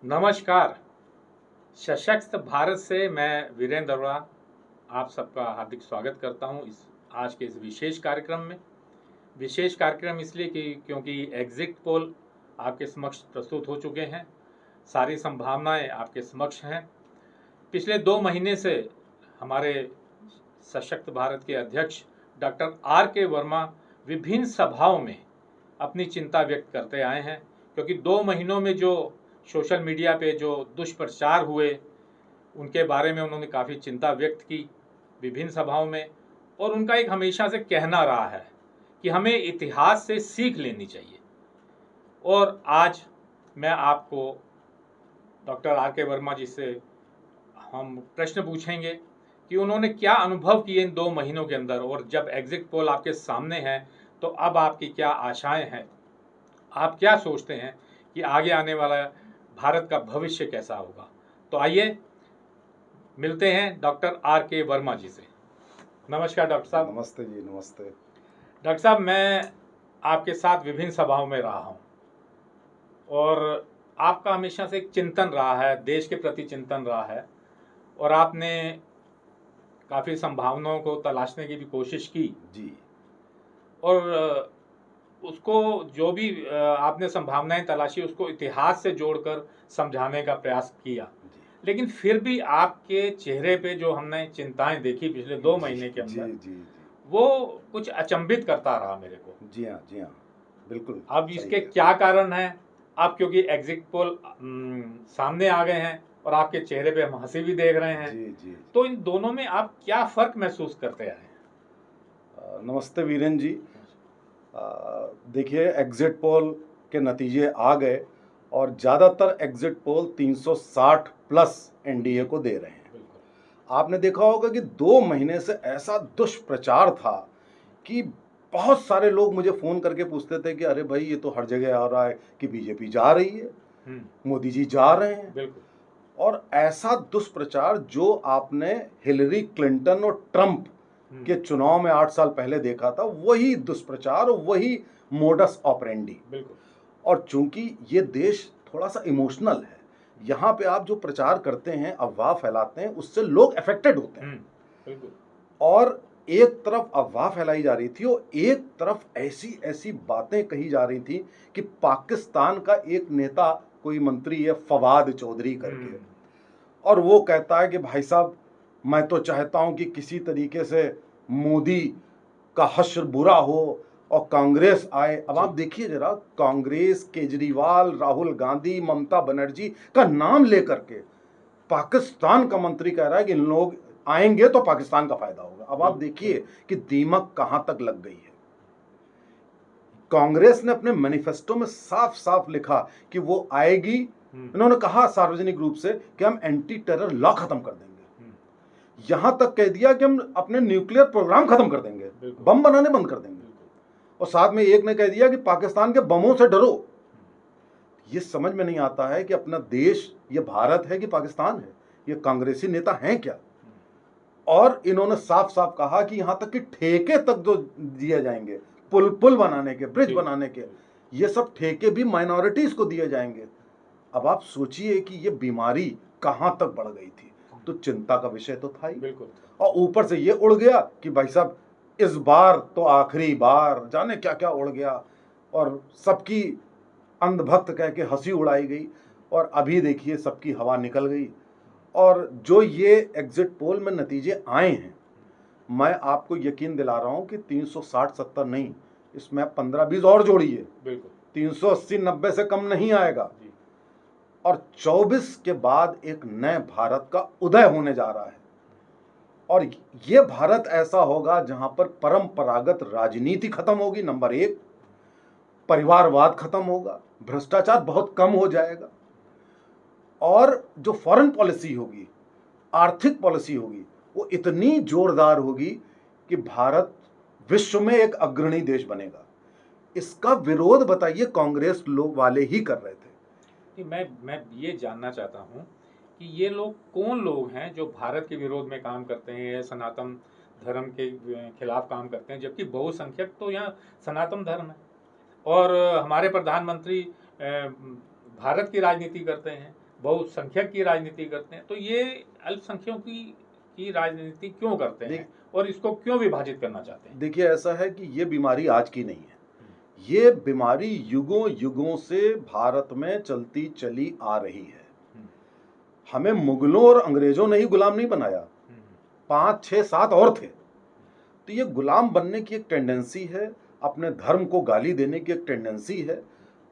नमस्कार। सशक्त भारत से मैं वीरेंद्र अरोड़ा आप सबका हार्दिक स्वागत करता हूं आज के इस विशेष कार्यक्रम में। विशेष कार्यक्रम इसलिए कि क्योंकि एग्जिट पोल आपके समक्ष प्रस्तुत हो चुके हैं, सारी संभावनाएं आपके समक्ष हैं। पिछले 2 महीने से हमारे सशक्त भारत के अध्यक्ष डॉक्टर R.K. वर्मा विभिन्न सभाओं में अपनी चिंता व्यक्त करते आए हैं, क्योंकि 2 महीनों में जो सोशल मीडिया पे जो दुष्प्रचार हुए उनके बारे में उन्होंने काफ़ी चिंता व्यक्त की विभिन्न सभाओं में। और उनका एक हमेशा से कहना रहा है कि हमें इतिहास से सीख लेनी चाहिए। और आज मैं आपको डॉक्टर R.K. वर्मा जी से हम प्रश्न पूछेंगे कि उन्होंने क्या अनुभव किए इन 2 महीनों के अंदर, और जब एग्जिट पोल आपके सामने है तो अब आपकी क्या आशाएं हैं, आप क्या सोचते हैं कि आगे आने वाला भारत का भविष्य कैसा होगा। तो आइए मिलते हैं डॉक्टर R.K. वर्मा जी से। नमस्कार डॉक्टर साहब। नमस्ते जी, नमस्ते डॉक्टर साहब, मैं आपके साथ विभिन्न सभाओं में रहा हूं और आपका हमेशा से एक चिंतन रहा है, देश के प्रति चिंतन रहा है, और आपने काफ़ी संभावनाओं को तलाशने की भी कोशिश की जी। और उसको जो भी आपने संभावनाएं तलाशी उसको इतिहास से जोड़कर समझाने का प्रयास किया। लेकिन फिर भी आपके चेहरे पे जो हमने चिंताएं देखी पिछले 2 महीने के अंदर, वो कुछ अचंभित करता रहा मेरे को। जी हाँ, जी हाँ, बिल्कुल। अब इसके क्या कारण हैं? अब क्योंकि एग्जिट पोल सामने आ गए हैं और आपके चेहरे पे हम हंसी भी देख रहे हैं। जी। तो इन दोनों में आप क्या फर्क महसूस करते आए हैं? नमस्ते वीरेंद्र जी। देखिए, एग्जिट पोल के नतीजे आ गए और ज़्यादातर एग्जिट पोल 360 प्लस एनडीए को दे रहे हैं। आपने देखा होगा कि 2 महीने से ऐसा दुष्प्रचार था कि बहुत सारे लोग मुझे फ़ोन करके पूछते थे कि अरे भाई, ये तो हर जगह आ रहा है कि बीजेपी जा रही है, मोदी जी जा रहे हैं। बिल्कुल। और ऐसा दुष्प्रचार जो आपने हिलरी क्लिंटन और ट्रंप के चुनाव में 8 साल पहले देखा था, वही दुष्प्रचार, वही मोडस ऑपरेंडी। बिल्कुल। और चूंकि ये देश थोड़ा सा इमोशनल है, यहाँ पे आप जो प्रचार करते हैं, अफवाह फैलाते हैं, उससे लोग अफेक्टेड होते हैं। बिल्कुल। और एक तरफ अफवाह फैलाई जा रही थी और एक तरफ ऐसी ऐसी बातें कही जा रही थी कि पाकिस्तान का एक नेता, कोई मंत्री है फवाद चौधरी करके, और वो कहता है कि भाई साहब, मैं तो चाहता हूं कि किसी तरीके से मोदी का हश्र बुरा हो और कांग्रेस आए। अब आप देखिए जरा, कांग्रेस, केजरीवाल, राहुल गांधी, ममता बनर्जी का नाम लेकर के पाकिस्तान का मंत्री कह रहा है कि इन लोग आएंगे तो पाकिस्तान का फायदा होगा। अब आप देखिए कि दीमक कहां तक लग गई है। कांग्रेस ने अपने मैनिफेस्टो में साफ साफ लिखा कि वो आएगी। इन्होंने कहा सार्वजनिक रूप से कि हम एंटी टेरर लॉ खत्म कर देंगे। यहां तक कह दिया कि हम अपने न्यूक्लियर प्रोग्राम खत्म कर देंगे, बम बनाने बंद कर देंगे। और साथ में एक ने कह दिया कि पाकिस्तान के बमों से डरो। ये समझ में नहीं आता है कि अपना देश ये भारत है कि पाकिस्तान है। ये कांग्रेसी नेता हैं क्या? और इन्होंने साफ साफ कहा कि यहां तक कि ठेके तक जो दिए जाएंगे, पुल बनाने के, ब्रिज बनाने के, ये सब ठेके भी माइनॉरिटीज को दिए जाएंगे। अब आप सोचिए कि ये बीमारी कहां तक बढ़ गई थी। तो चिंता का विषय तो था ही, और ऊपर से ये उड़ गया कि भाई साहब, इस बार तो आखिरी बार, जाने क्या क्या उड़ गया और सबकी अंधभक्त कह के हंसी उड़ाई गई। और अभी देखिए सबकी हवा निकल गई। और जो ये एग्जिट पोल में नतीजे आए हैं, मैं आपको यकीन दिला रहा हूं कि 360-70 नहीं, इसमें 15-20 और जोड़िए, 380-90 से कम नहीं आएगा। और 24 के बाद एक नए भारत का उदय होने जा रहा है। और ये भारत ऐसा होगा जहां पर परंपरागत राजनीति खत्म होगी, नंबर 1, परिवारवाद खत्म होगा, भ्रष्टाचार बहुत कम हो जाएगा, और जो फॉरेन पॉलिसी होगी, आर्थिक पॉलिसी होगी, वो इतनी जोरदार होगी कि भारत विश्व में एक अग्रणी देश बनेगा। इसका विरोध बताइए कांग्रेस लोग वाले ही कर रहे थे। मैं ये जानना चाहता हूँ कि ये लोग कौन लोग हैं जो भारत के विरोध में काम करते हैं, सनातन धर्म के खिलाफ काम करते हैं, जबकि बहुसंख्यक तो यहाँ सनातन धर्म है। और हमारे प्रधानमंत्री भारत की राजनीति करते हैं, बहुसंख्यक की राजनीति करते हैं, तो ये अल्पसंख्यकों की राजनीति क्यों करते हैं और इसको क्यों विभाजित करना चाहते हैं? देखिए, ऐसा है कि ये बीमारी आज की नहीं है, ये बीमारी युगों युगों से भारत में चलती चली आ रही है। हमें मुगलों और अंग्रेजों ने ही गुलाम नहीं बनाया, 5, 6, 7 और थे। तो ये गुलाम बनने की एक टेंडेंसी है, अपने धर्म को गाली देने की एक टेंडेंसी है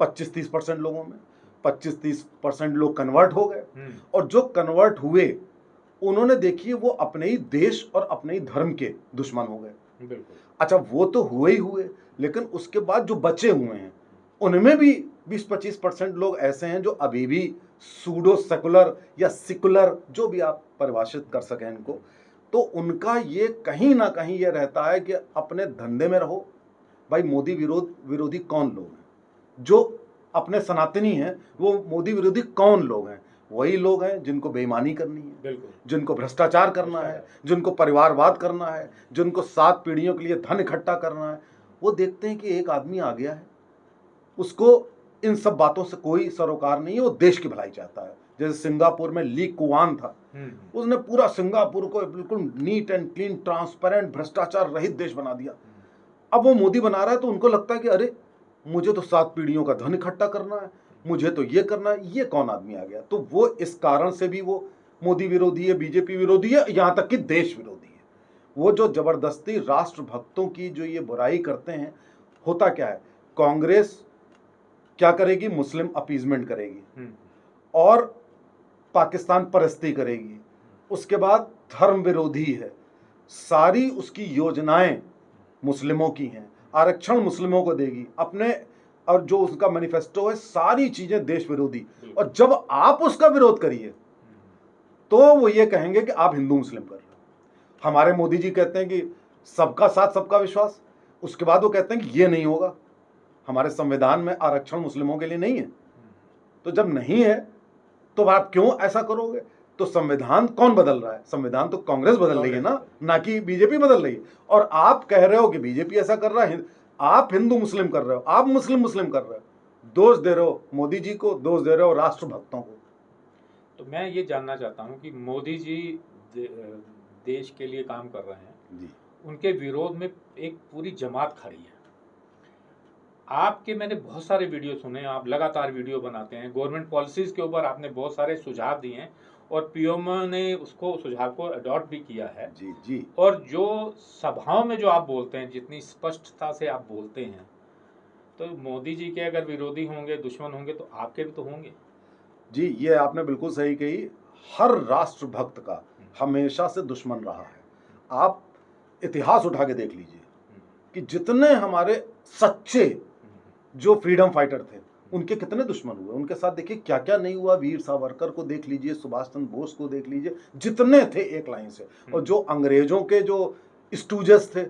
25-30% लोगों में। 25-30% लोग कन्वर्ट हो गए, और जो कन्वर्ट हुए उन्होंने देखिए वो अपने ही देश और अपने ही धर्म के दुश्मन हो गए। अच्छा, वो तो हुए ही हुए, लेकिन उसके बाद जो बचे हुए हैं उनमें भी 20-25% लोग ऐसे हैं जो अभी भी सूडो सेकुलर या सिकुलर, जो भी आप परिभाषित कर सकें इनको, तो उनका ये कहीं ना कहीं ये रहता है कि अपने धंधे में रहो। भाई, मोदी विरोधी कौन लोग हैं? जो अपने सनातनी हैं वो मोदी विरोधी कौन लोग हैं? वही लोग हैं जिनको बेईमानी करनी है, जिनको भ्रष्टाचार करना है, जिनको परिवारवाद करना है, जिनको 7 पीढ़ियों के लिए धन इकट्ठा करना है। वो देखते हैं कि एक आदमी आ गया है, उसको इन सब बातों से कोई सरोकार नहीं है, वो देश की भलाई चाहता है। जैसे सिंगापुर में ली कुआन था, उसने पूरा सिंगापुर को बिल्कुल नीट एंड क्लीन, ट्रांसपेरेंट, भ्रष्टाचार रहित देश बना दिया। अब वो मोदी बना रहा है तो उनको लगता है कि अरे, मुझे तो 7 पीढ़ियों का धन इकट्ठा करना है, मुझे तो ये करना है, ये कौन आदमी आ गया? तो वो इस कारण से भी वो मोदी विरोधी है, बीजेपी विरोधी है, यहां तक कि देश विरोधी है। वो जो जबरदस्ती राष्ट्र भक्तों की जो ये बुराई करते हैं, होता क्या है, कांग्रेस क्या करेगी? मुस्लिम अपीजमेंट करेगी और पाकिस्तान परस्ती करेगी। उसके बाद धर्म विरोधी है, सारी उसकी योजनाएं मुस्लिमों की हैं, आरक्षण मुस्लिमों को देगी अपने, और जो उसका मैनिफेस्टो है सारी चीजें देश विरोधी। और जब आप उसका विरोध करिए तो वो ये कहेंगे कि आप हिंदू मुस्लिम कर रहे हो। हमारे मोदी जी कहते हैं कि सबका साथ सबका विश्वास, उसके बाद वो कहते हैं कि ये नहीं होगा, हमारे संविधान में आरक्षण मुस्लिमों के लिए नहीं है। तो जब नहीं है तो आप क्यों ऐसा करोगे? तो संविधान कौन बदल रहा है? संविधान तो कांग्रेस बदल रही है ना कि बीजेपी बदल रही है। और आप कह रहे हो कि बीजेपी ऐसा कर रहा है, आप हिंदू मुस्लिम कर रहे हो, आप मुस्लिम मुस्लिम कर रहे हो। दोष दे रहे हो मोदी जी को, दोष दे रहे हो राष्ट्र भक्तों को। तो मैं ये जानना चाहता हूँ कि मोदी जी देश के लिए काम कर रहे हैं जी, उनके विरोध में एक पूरी जमात खड़ी है। आपके मैंने बहुत सारे वीडियो सुने, आप लगातार वीडियो बनाते हैं, गवर्नमेंट पॉलिसीज के ऊपर आपने बहुत सारे सुझाव दिए हैं और पीएम ने उसको सुझाव को अडॉप्ट भी किया है जी जी। और जो सभाओं में जो आप बोलते हैं, जितनी स्पष्टता से आप बोलते हैं, तो मोदी जी के अगर विरोधी होंगे, दुश्मन होंगे, तो आपके भी तो होंगे जी। ये आपने बिल्कुल सही कही, हर राष्ट्र भक्त का हमेशा से दुश्मन रहा है। आप इतिहास उठा के देख लीजिए कि जितने हमारे सच्चे जो फ्रीडम फाइटर थे उनके कितने दुश्मन हुए, उनके साथ देखिए क्या क्या नहीं हुआ। वीर सावरकर को देख लीजिए, सुभाष चंद्र बोस को देख लीजिए, जितने थे एक लाइन से। और जो अंग्रेजों के जो स्टूजेस थे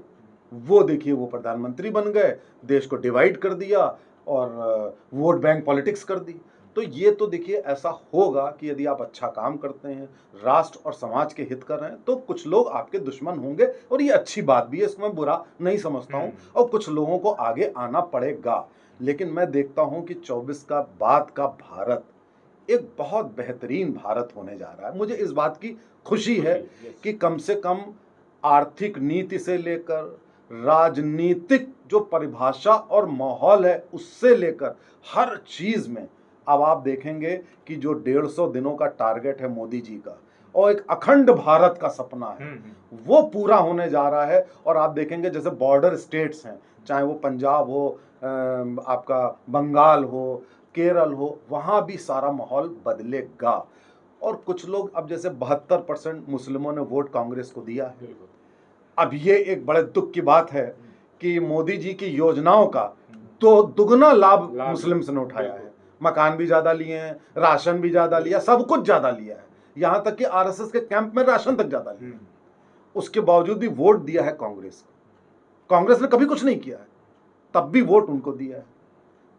वो देखिए वो प्रधानमंत्री बन गए, देश को डिवाइड कर दिया और वोट बैंक पॉलिटिक्स कर दी। तो ये तो देखिए ऐसा होगा कि यदि आप अच्छा काम करते हैं, राष्ट्र और समाज के हित कर रहे हैं, तो कुछ लोग आपके दुश्मन होंगे और ये अच्छी बात भी है, इसमें बुरा नहीं समझता हूं। और कुछ लोगों को आगे आना पड़ेगा। लेकिन मैं देखता हूं कि 24 का बाद का भारत एक बहुत बेहतरीन भारत होने जा रहा है। मुझे इस बात की खुशी है कि कम से कम आर्थिक नीति से लेकर राजनीतिक जो परिभाषा और माहौल है उससे लेकर हर चीज में अब आप देखेंगे कि जो 150 दिनों का टारगेट है मोदी जी का और एक अखंड भारत का सपना है वो पूरा होने जा रहा है। और आप देखेंगे जैसे बॉर्डर स्टेट्स हैं, चाहे वो पंजाब हो, आपका बंगाल हो, केरल हो, वहाँ भी सारा माहौल बदलेगा। और कुछ लोग अब जैसे 72% मुस्लिमों ने वोट कांग्रेस को दिया है। अब ये एक बड़े दुख की बात है कि मोदी जी की योजनाओं का तो दुगना लाभ मुस्लिम्स ने उठाया है। मकान भी ज्यादा लिए हैं, राशन भी ज्यादा लिया, सब कुछ ज्यादा लिया है, यहां तक कि आरएसएस के कैंप में राशन तक ज्यादा लिया। उसके बावजूद भी वोट दिया है कांग्रेस को। कांग्रेस ने कभी कुछ नहीं किया है, तब भी वोट उनको दिया है।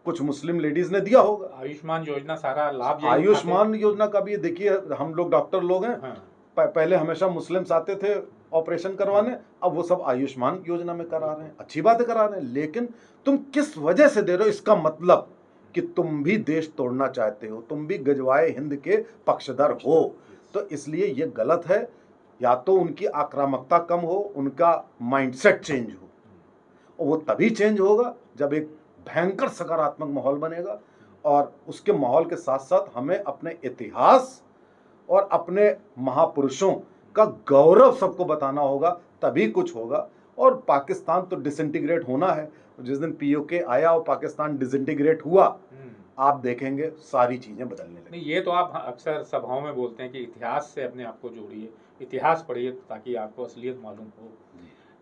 कुछ मुस्लिम लेडीज ने दिया होगा। आयुष्मान योजना सारा लाभ, आयुष्मान योजना का भी देखिए, हम लोग डॉक्टर लोग हैं, पहले हमेशा मुस्लिम्स आते थे ऑपरेशन करवाने, अब वो सब आयुष्मान योजना में करा रहे हैं। अच्छी बात है करा रहे हैं, लेकिन तुम किस वजह से दे रहे हो, इसका मतलब कि तुम भी देश तोड़ना चाहते हो, तुम भी गजवाए हिंद के पक्षधर हो। तो इसलिए ये गलत है। या तो उनकी आक्रामकता कम हो, उनका माइंडसेट चेंज हो, और वो तभी चेंज होगा जब एक भयंकर सकारात्मक माहौल बनेगा। और उसके माहौल के साथ साथ हमें अपने इतिहास और अपने महापुरुषों का गौरव सबको बताना होगा, तभी कुछ होगा। और पाकिस्तान तो डिसइंटीग्रेट होना है। जिस दिन पीओके आया और पाकिस्तान डिसइंटीग्रेट हुआ, आप देखेंगे सारी चीजें बदलने नहीं, लगी। ये तो आप अक्सर सभाओं में बोलते हैं कि इतिहास से अपने आप को जोड़िए, इतिहास पढ़िए ताकि आपको असलियत मालूम हो।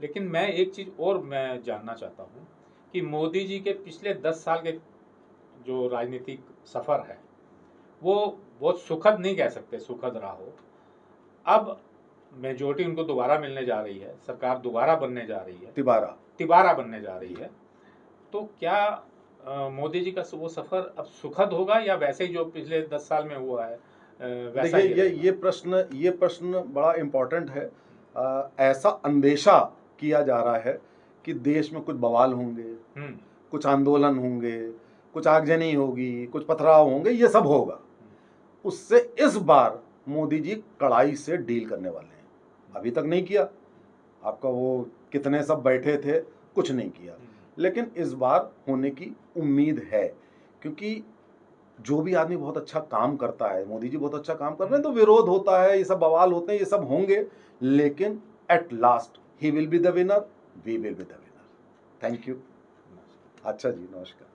लेकिन मैं एक चीज़ और मैं जानना चाहता हूँ कि मोदी जी के पिछले 10 साल के जो राजनीतिक सफ़र है वो बहुत सुखद नहीं कह सकते, सुखद रहा हो। अब मेजोरिटी उनको दोबारा मिलने जा रही है, सरकार दोबारा बनने जा रही है, तिबारा बनने जा रही है। तो क्या मोदी जी का वो सफ़र अब सुखद होगा या वैसे ही जो पिछले 10 साल में हुआ है वैसा ही देखिए, ये प्रश्न बड़ा इम्पोर्टेंट है। ऐसा अंदेशा किया जा रहा है कि देश में कुछ बवाल होंगे, कुछ आंदोलन होंगे, कुछ आगजनी होगी, कुछ पथराव होंगे, ये सब होगा। उससे इस बार मोदी जी कड़ाई से डील करने वाले हैं। अभी तक नहीं किया, आपका वो कितने सब बैठे थे, कुछ नहीं किया, लेकिन इस बार होने की उम्मीद है। क्योंकि जो भी आदमी बहुत अच्छा काम करता है, मोदी जी बहुत अच्छा काम कर रहे हैं, तो विरोध होता है, ये सब बवाल होते हैं, ये सब होंगे, लेकिन at last he will be the winner, we will be the winner. Thank you. अच्छा जी, नमस्कार।